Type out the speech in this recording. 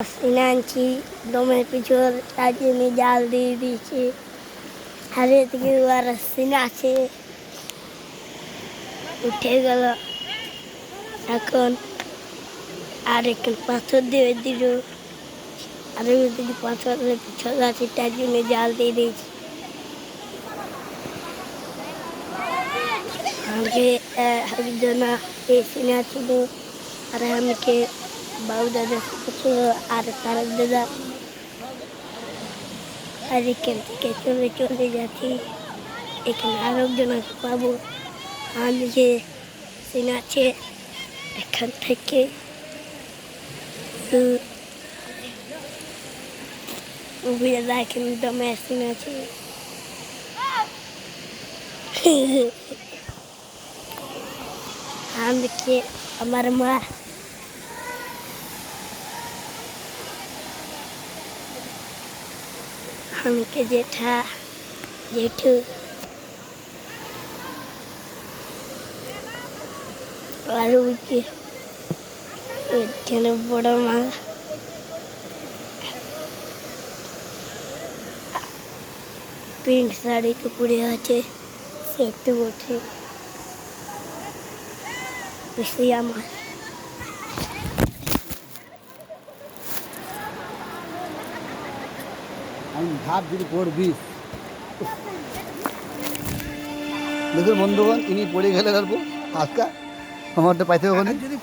আনছি দমের পিছন তার জন্য জাল দিয়ে দিয়েছি। হারিয়ে থেকে আর সিনা আছে, উঠে গেল। এখন আর একটু পাথর দিয়ে দিল, আর দিকে পাথরের পিছন আছে তার জন্য জাল দিয়ে দিয়েছি। আমাকে একজন সিনা ছিল, আর আমাকে বাবু দাদা ছিল, আর তারক দাদা। আর এখান থেকে চলে চলে যাচ্ছি, এখানে আরো একজনকে পাবো। আমাকে চিনাচ্ছে এখান থেকে। এখানে দমে চিনাচ্ছে। আমাকে আমার মা, আমাকে জেঠা, জেঠু, আর ওইখানে বড় মা, পিঙ্ক শাড়ি তো পরে আছে, সে একটু ওঠে বেশি আমার। আমি ভাব যদি পড়বি দেখুন বন্ধুগণ, ইনি পড়ে গেলে গল্প আজকা আমারটা পাইতে ওখানে যদি